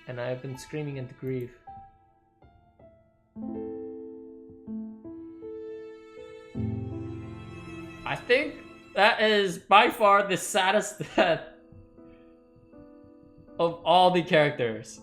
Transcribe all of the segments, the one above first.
and I have been screaming into grief. I think that is by far the saddest death of all the characters.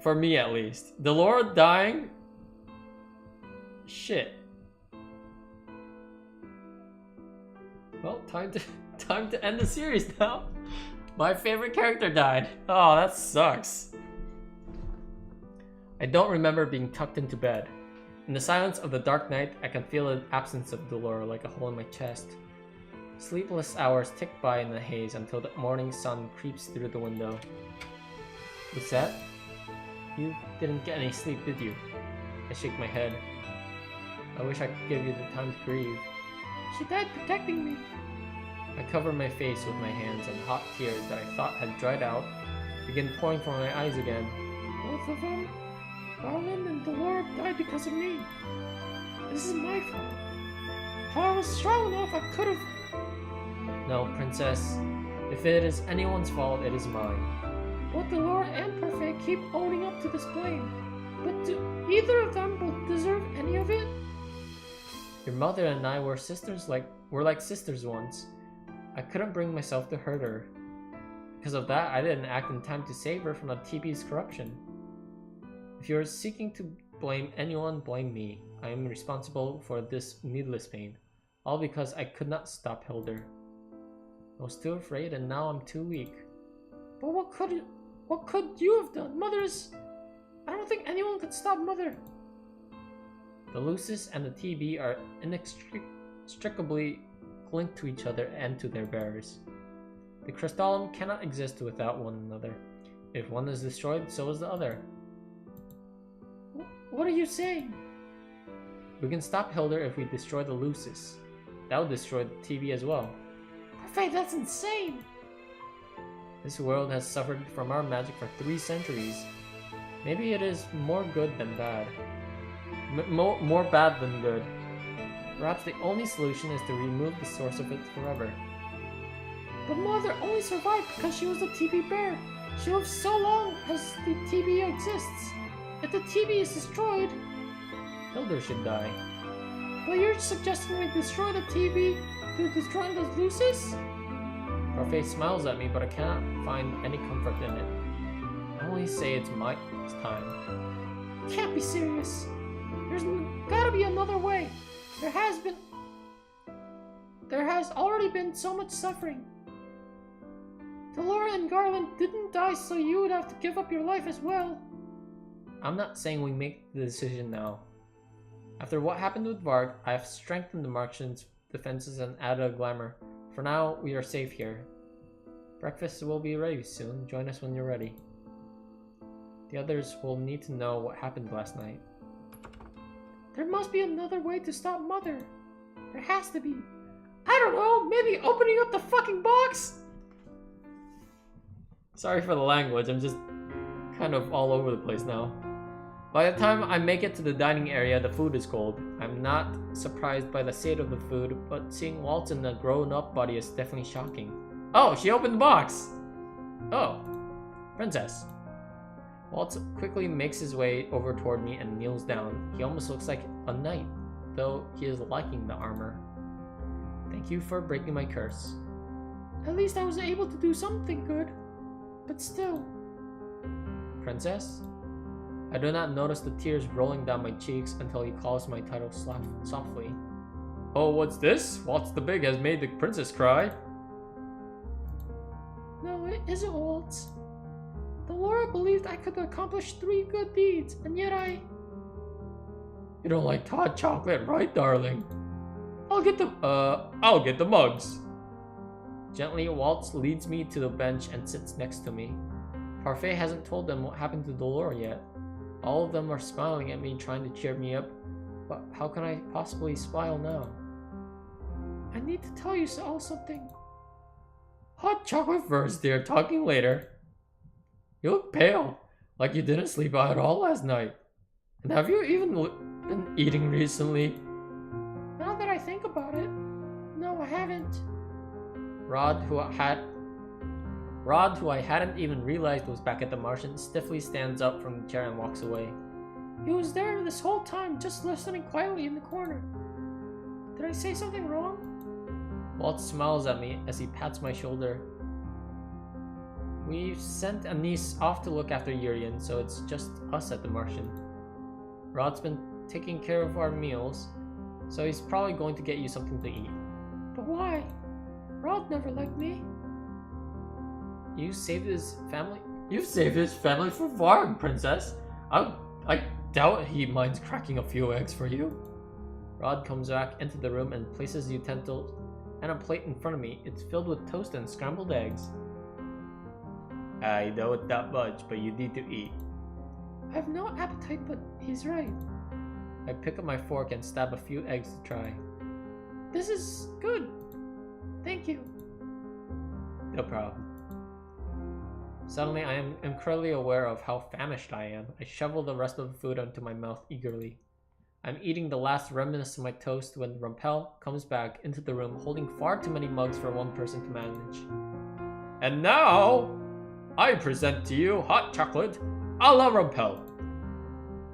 For me, at least. Delora dying? Shit. Well, time to end the series now. My favorite character died. Oh, that sucks. I don't remember being tucked into bed. In the silence of the dark night, I can feel the absence of Delora like a hole in my chest. Sleepless hours tick by in the haze until the morning sun creeps through the window. Lucette? You didn't get any sleep, did you? I shake my head. I wish I could give you the time to grieve. She died protecting me. I cover my face with my hands, and hot tears that I thought had dried out begin pouring from my eyes again. Both of them, Garland and Delora, died because of me. This is my fault. If I was strong enough, I could have... No, Princess. If it is anyone's fault, it is mine. Both Delora and Parfait keep owning up to this blame. But do either of them both deserve any of it? Your mother and I were like sisters once. I couldn't bring myself to hurt her. Because of that, I didn't act in time to save her from the TB's corruption. If you are seeking to blame anyone, blame me. I am responsible for this needless pain. All because I could not stop Hildur. I was too afraid, and now I'm too weak. But what could you have done? Mother's... I don't think anyone could stop Mother. The Lucis and the TB are inextricably linked to each other and to their bearers. The crystallum cannot exist without one another. If one is destroyed, so is the other. What are you saying? We can stop Hildur if we destroy the Lucis. That would destroy the TB as well. Parfait, that's insane! This world has suffered from our magic for 3 centuries. Maybe it is more good than bad. More bad than good. Perhaps the only solution is to remove the source of it forever. But Mother only survived because she was the TB bear. She lived so long as the TB exists. If the TB is destroyed... Hildur should die. But you're suggesting we destroy the TB to destroy the Lucis? Parfait smiles at me, but I cannot find any comfort in it. I only say it's time. You can't be serious. There's gotta be another way. There has already been so much suffering. Delora and Garland didn't die so you would have to give up your life as well. I'm not saying we make the decision now. After what happened with Varg, I have strengthened the Martians' defenses and added a glamour. For now, we are safe here. Breakfast will be ready soon. Join us when you're ready. The others will need to know what happened last night. There must be another way to stop Mother. There has to be. I don't know, maybe opening up the fucking box? Sorry for the language, I'm just kind of all over the place now. By the time I make it to the dining area, the food is cold. I'm not surprised by the state of the food, but seeing Waltz in a grown-up body is definitely shocking. Oh, she opened the box! Oh, Princess. Waltz quickly makes his way over toward me and kneels down. He almost looks like a knight, though he is liking the armor. Thank you for breaking my curse. At least I was able to do something good. But still. Princess? I do not notice the tears rolling down my cheeks until he calls my title softly. Oh, what's this? Waltz the Big has made the princess cry. No, it isn't Waltz. Delora believed I could accomplish 3 good deeds, and yet I... You don't like hot chocolate, right, darling? I'll get the mugs. Gently, Waltz leads me to the bench and sits next to me. Parfait hasn't told them what happened to Delora yet. All of them are smiling at me, trying to cheer me up, but how can I possibly smile now? I need to tell you all something. Hot chocolate first, dear. Talking later. You look pale, like you didn't sleep at all last night. And have you even been eating recently? Now that I think about it, no, I haven't. Rod, Rod, who I hadn't even realized was back at the Martian, stiffly stands up from the chair and walks away. He was there this whole time, just listening quietly in the corner. Did I say something wrong? Walt smiles at me as he pats my shoulder. We've sent a niece off to look after Urian, so it's just us at the Martian. Rod's been taking care of our meals, so he's probably going to get you something to eat. But why? Rod never liked me. You saved his family? You've saved his family for Varg, Princess. I doubt he minds cracking a few eggs for you. Rod comes back into the room and places utensils and a plate in front of me. It's filled with toast and scrambled eggs. I don't that much, but you need to eat. I have no appetite, but he's right. I pick up my fork and stab a few eggs to try. This is good. Thank you. No problem. Suddenly, I am incredibly aware of how famished I am. I shovel the rest of the food into my mouth eagerly. I'm eating the last remnants of my toast when Rumpel comes back into the room holding far too many mugs for one person to manage. And now, I present to you hot chocolate a la Rumpel.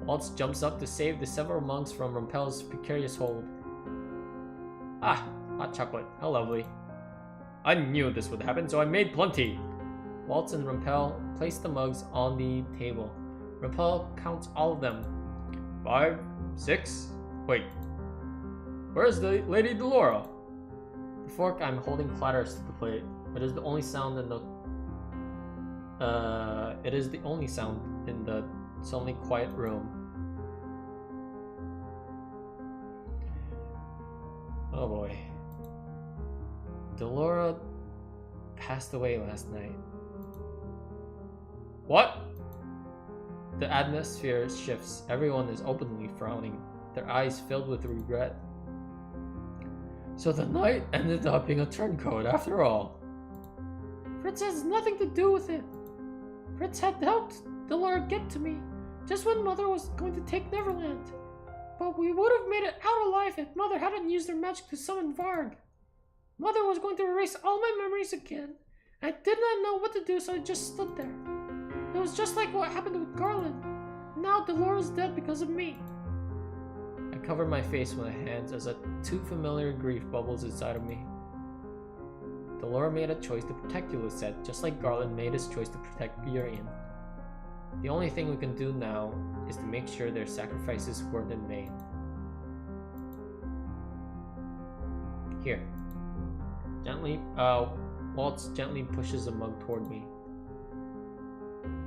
Waltz jumps up to save the several mugs from Rumpel's precarious hold. Ah, hot chocolate, how lovely. I knew this would happen, so I made plenty. Waltz and Rumpel place the mugs on the table. Rumpel counts all of them. 5, 6, wait. Where's the Lady Delora? The fork I'm holding clatters to the plate. It is the only sound in the suddenly quiet room. Oh boy. Delora passed away last night. What? The atmosphere shifts. Everyone is openly frowning, their eyes filled with regret. So the night ended up being a turncoat after all. Fritz has nothing to do with it. Fritz had helped Delora get to me, just when Mother was going to take Neverland. But we would have made it out alive if Mother hadn't used her magic to summon Varg. Mother was going to erase all my memories again. I did not know what to do, so I just stood there. It was just like what happened with Garland. Now Delora's dead because of me. I cover my face with my hands as a too familiar grief bubbles inside of me. Delora made a choice to protect you, Lucette, just like Garland made his choice to protect Urian. The only thing we can do now is to make sure their sacrifices weren't in vain. Here. Gently, Waltz gently pushes a mug toward me.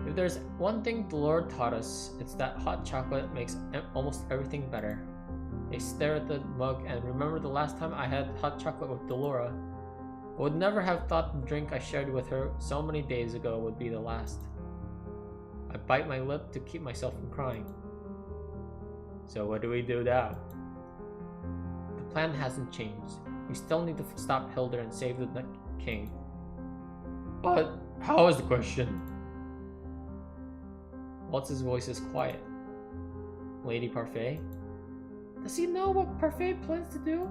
If there's one thing Delora taught us, it's that hot chocolate makes almost everything better. I stare at the mug and remember the last time I had hot chocolate with Delora. I would never have thought the drink I shared with her so many days ago would be the last. I bite my lip to keep myself from crying. So what do we do now? The plan hasn't changed. We still need to stop Hildur and save the king. But how is the question? Waltz's voice is quiet. Lady Parfait? Does he know what Parfait plans to do?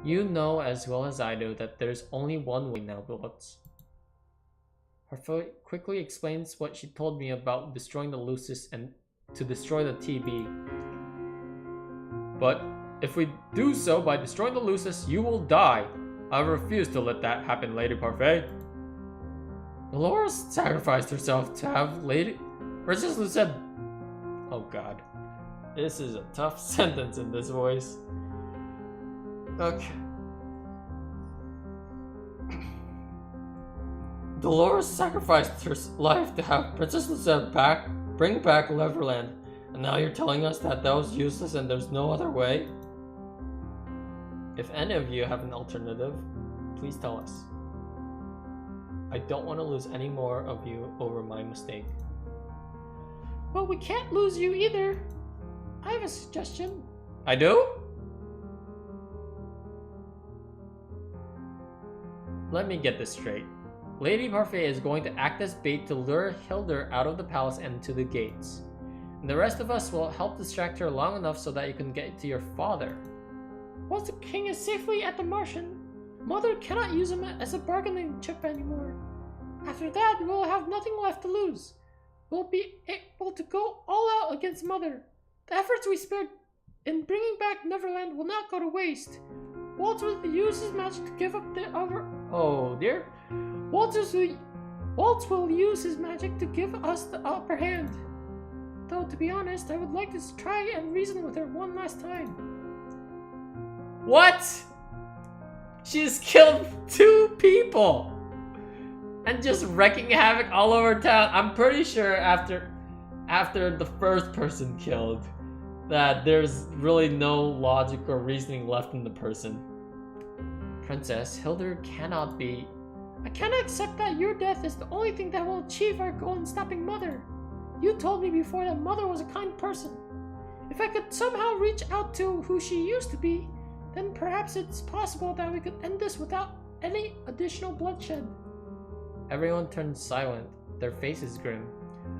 You know as well as I do that there's only one way now, Waltz. Parfait quickly explains what she told me about destroying the Lucis and to destroy the TB. But if we do so by destroying the Lucis, you will die. I refuse to let that happen, Lady Parfait. Delora sacrificed herself to have Lady Princess Lucette. Oh god. This is a tough sentence in this voice. Okay. Dolores sacrificed her life to have Princess Lucette bring back Neverland, and now you're telling us that was useless and there's no other way? If any of you have an alternative, please tell us. I don't want to lose any more of you over my mistake. Well, we can't lose you either. I have a suggestion. I do? Let me get this straight. Lady Parfait is going to act as bait to lure Hildur out of the palace and to the gates. And the rest of us will help distract her long enough so that you can get to your father. Once the king is safely at the Martian, Mother cannot use him as a bargaining chip anymore. After that, we'll have nothing left to lose. We'll be able to go all out against Mother. The efforts we spared in bringing back Neverland will not go to waste. Waltz will use his magic to give up the other... Oh dear. Waltz will use his magic to give us the upper hand. Though, to be honest, I would like to try and reason with her one last time. What? She's killed 2 people! And just wrecking havoc all over town. I'm pretty sure after the first person killed, that there's really no logic or reasoning left in the person. Princess, Hildur cannot be... I cannot accept that your death is the only thing that will achieve our goal in stopping Mother. You told me before that Mother was a kind person. If I could somehow reach out to who she used to be, then perhaps it's possible that we could end this without any additional bloodshed. Everyone turns silent. Their faces grim.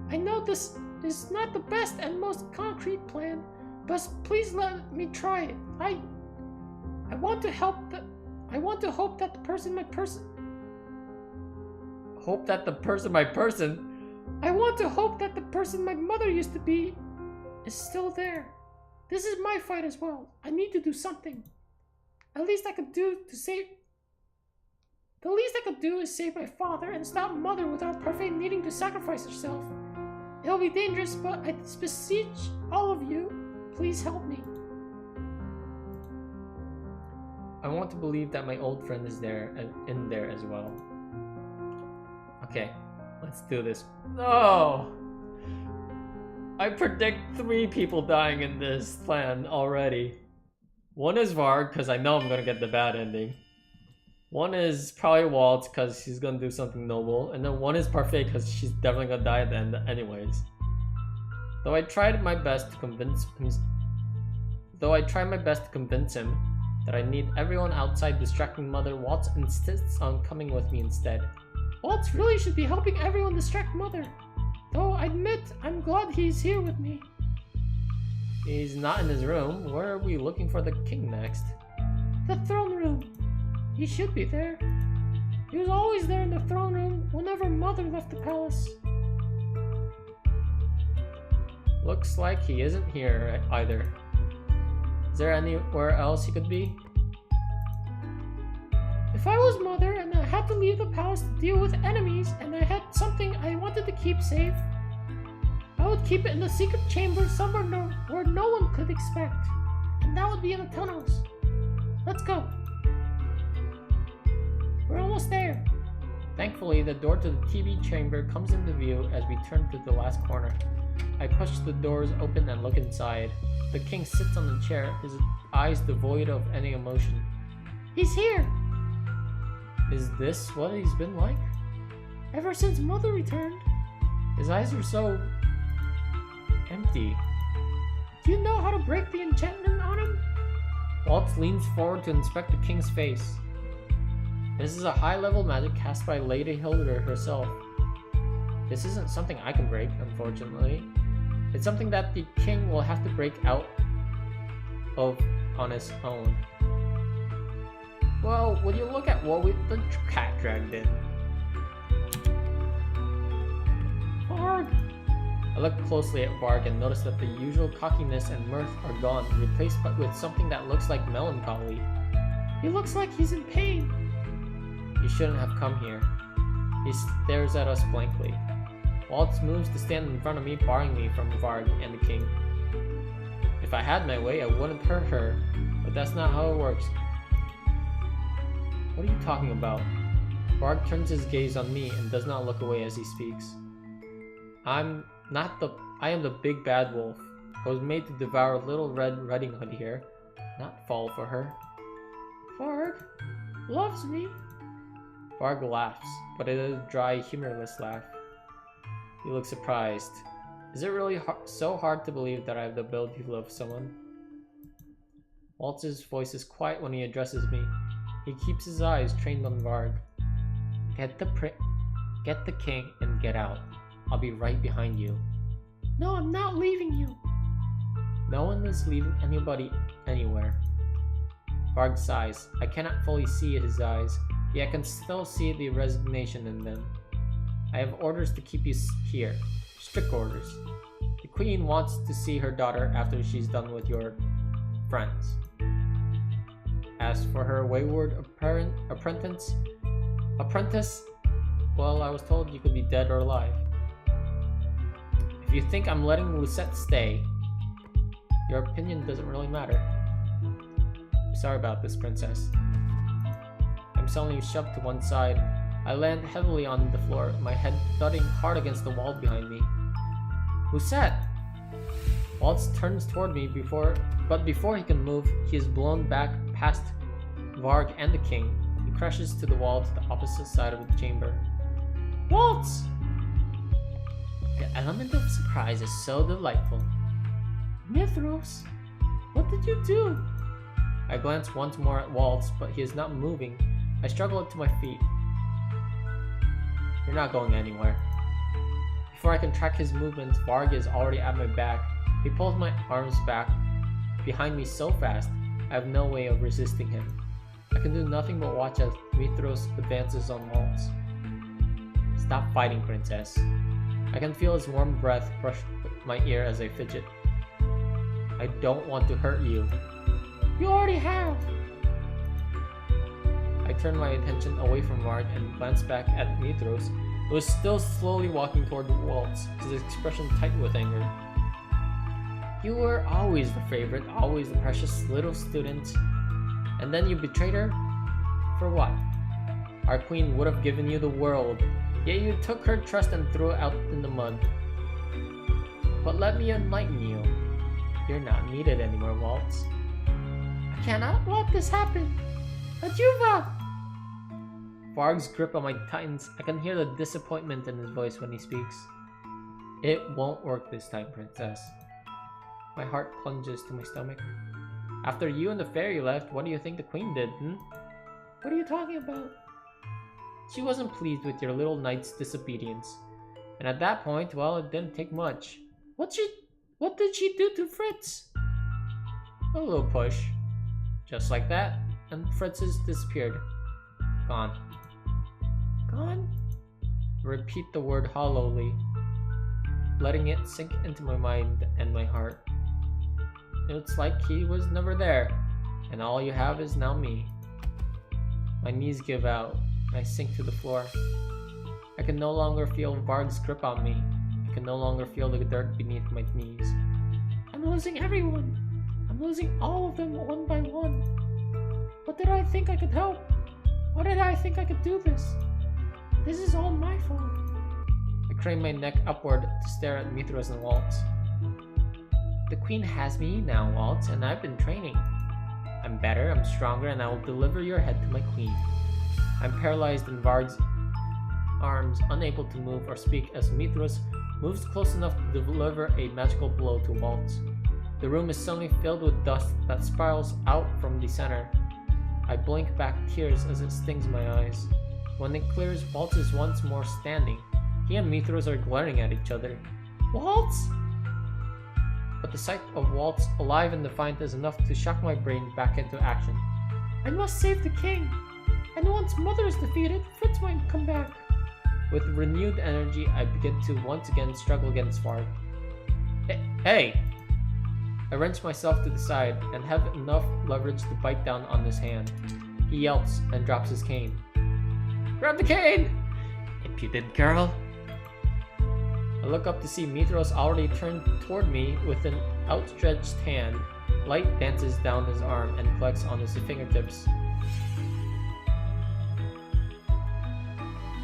I know this is not the best and most concrete plan, but please let me try it. I want to hope that the person my person my mother used to be is still there. This is my fight as well. I need to do something. The least I could do is save my father and stop Mother without Parfait needing to sacrifice herself. It'll be dangerous, but I beseech all of you, please help me. I want to believe that my old friend is in there as well. Okay, let's do this. No! I predict 3 people dying in this plan already. One is Varg, because I know I'm gonna get the bad ending. One is probably Waltz, because she's gonna do something noble. And then one is Parfait, because she's definitely gonna die at the end anyways. Though I tried my best to convince him that I need everyone outside distracting Mother, Waltz insists on coming with me instead. Waltz really should be helping everyone distract Mother. Though I admit, I'm glad he's here with me. He's not in his room. Where are we looking for the king next? The throne room. He should be there. He was always there in the throne room whenever Mother left the palace. Looks like he isn't here either. Is there anywhere else he could be? If I was Mother and I had to leave the palace to deal with enemies and I had something I wanted to keep safe, I would keep it in a secret chamber somewhere where no one could expect. And that would be in the tunnels. Let's go. We're almost there. Thankfully, the door to the TV chamber comes into view as we turn to the last corner. I push the doors open and look inside. The king sits on the chair, his eyes devoid of any emotion. He's here! Is this what he's been like? Ever since Mother returned. His eyes are so... empty. Do you know how to break the enchantment on him? Waltz leans forward to inspect the king's face. This is a high-level magic cast by Lady Hildur herself. This isn't something I can break, unfortunately. It's something that the king will have to break out of on his own. Well, would you look at what the cat dragged in? Varg! I look closely at Varg and notice that the usual cockiness and mirth are gone, replaced with something that looks like melancholy. He looks like he's in pain. You shouldn't have come here. He stares at us blankly. Waltz moves to stand in front of me, barring me from Varg and the king. If I had my way, I wouldn't hurt her, but that's not how it works. What are you talking about? Varg turns his gaze on me and does not look away as he speaks. I am the big bad wolf. I was made to devour Little Red Riding Hood here, not fall for her. Varg loves me. Varg laughs, but it is a dry, humorless laugh. He looks surprised. Is it really so hard to believe that I have the ability to love someone? Waltz's voice is quiet when he addresses me. He keeps his eyes trained on Varg. Get the king and get out. I'll be right behind you. No, I'm not leaving you. No one is leaving anybody anywhere. Varg sighs. I cannot fully see his eyes, yet I can still see the resignation in them. I have orders to keep you here. Strict orders. The queen wants to see her daughter after she's done with your friends. As for her wayward apprentice, well, I was told you could be dead or alive. If you think I'm letting Lucette stay, your opinion doesn't really matter. I'm sorry about this, princess. I'm suddenly shoved to one side. I land heavily on the floor, my head thudding hard against the wall behind me. Lucette! Waltz turns toward me but before he can move, he is blown back past Varg and the king. He crashes to the wall to the opposite side of the chamber. Waltz! The element of surprise is so delightful. Mithros, what did you do? I glance once more at Waltz, but he is not moving. I struggle up to my feet. You're not going anywhere. Before I can track his movements, Varg is already at my back. He pulls my arms back behind me so fast, I have no way of resisting him. I can do nothing but watch as Mithros advances on Waltz. Stop fighting, princess. I can feel his warm breath brush my ear as I fidget. I don't want to hurt you. You already have. I turn my attention away from Varg and glance back at Mithros, who is still slowly walking toward Waltz, his expression tight with anger. You were always the favorite, always the precious little student. And then you betrayed her? For what? Our queen would have given you the world, yet you took her trust and threw it out in the mud. But let me enlighten you. You're not needed anymore, Waltz. I cannot let this happen. Ajuva! Varg's grip on my tightens. I can hear the disappointment in his voice when he speaks. It won't work this time, princess. My heart plunges to my stomach. After you and the fairy left, what do you think the queen did, What are you talking about? She wasn't pleased with your little knight's disobedience. And at that point, well, it didn't take much. What did she do to Fritz? A little push. Just like that, and Fritz has disappeared. Gone. Gone? Repeat the word hollowly, letting it sink into my mind and my heart. It's like he was never there, and all you have is now me. My knees give out, and I sink to the floor. I can no longer feel Varg's grip on me. I can no longer feel the dirt beneath my knees. I'm losing everyone. I'm losing all of them one by one. What did I think I could help? Why did I think I could do this? This is all my fault. I crane my neck upward to stare at Mithros and Waltz. The queen has me now, Waltz, and I've been training. I'm better, I'm stronger, and I will deliver your head to my queen. I'm paralyzed in Varg's arms, unable to move or speak as Mithros moves close enough to deliver a magical blow to Waltz. The room is suddenly filled with dust that spirals out from the center. I blink back tears as it stings my eyes. When it clears, Waltz is once more standing. He and Mithros are glaring at each other. Waltz? But the sight of Waltz alive and defiant is enough to shock my brain back into action. I must save the king. And once Mother is defeated, Fritz might come back. With renewed energy, I begin to once again struggle against Varg. Hey! I wrench myself to the side and have enough leverage to bite down on his hand. He yelps and drops his cane. Grab the cane! Impudent girl! I look up to see Mithros already turned toward me with an outstretched hand. Light dances down his arm and collects on his fingertips.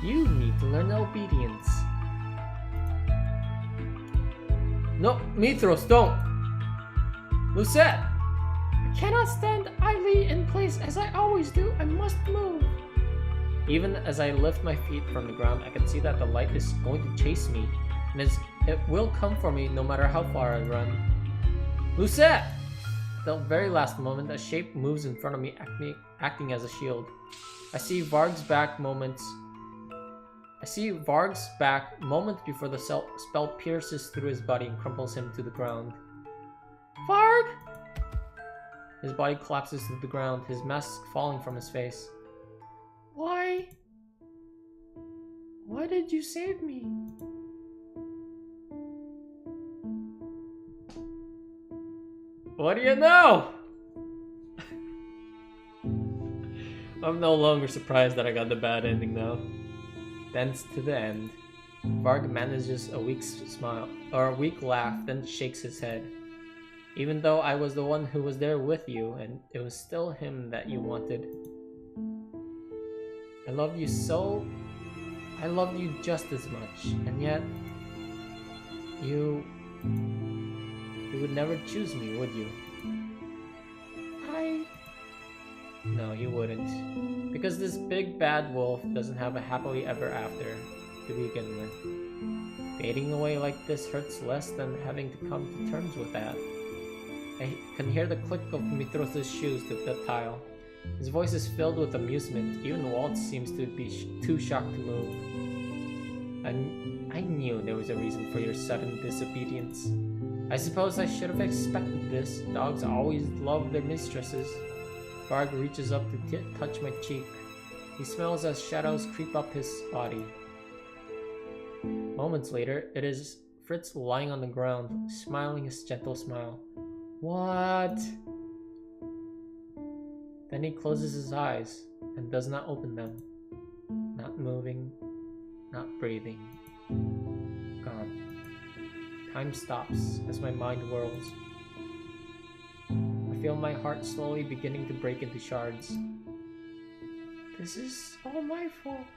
You need to learn obedience. No, Mithros, don't! Lucette! I cannot stand idly in place as I always do. I must move. Even as I lift my feet from the ground, I can see that the light is going to chase me, and it will come for me no matter how far I run. Lucette! At the very last moment, a shape moves in front of me, acting as a shield. I see Varg's back moments before the spell pierces through his body and crumples him to the ground. Varg! His body collapses to the ground, his mask falling from his face. Why Why did you save me? What do you know? I'm no longer surprised that I got the bad ending now. Thence to the end. Varg manages a weak smile, or a weak laugh, then shakes his head. Even though I was the one who was there with you, and it was still him that you wanted. I loved you so... I loved you just as much, and yet... You would never choose me, would you? No, you wouldn't. Because this big bad wolf doesn't have a happily ever after to begin with. Fading away like this hurts less than having to come to terms with that. I can hear the click of Mitros' shoes to the tile. His voice is filled with amusement. Even Walt seems to be too shocked to move. I knew there was a reason for your sudden disobedience. I suppose I should have expected this. Dogs always love their mistresses. Varg reaches up to touch my cheek. He smells as shadows creep up his body. Moments later, it is Fritz lying on the ground, smiling his gentle smile. What? Then he closes his eyes and does not open them. Not moving, not breathing. Gone. Time stops as my mind whirls. I feel my heart slowly beginning to break into shards. This is all my fault.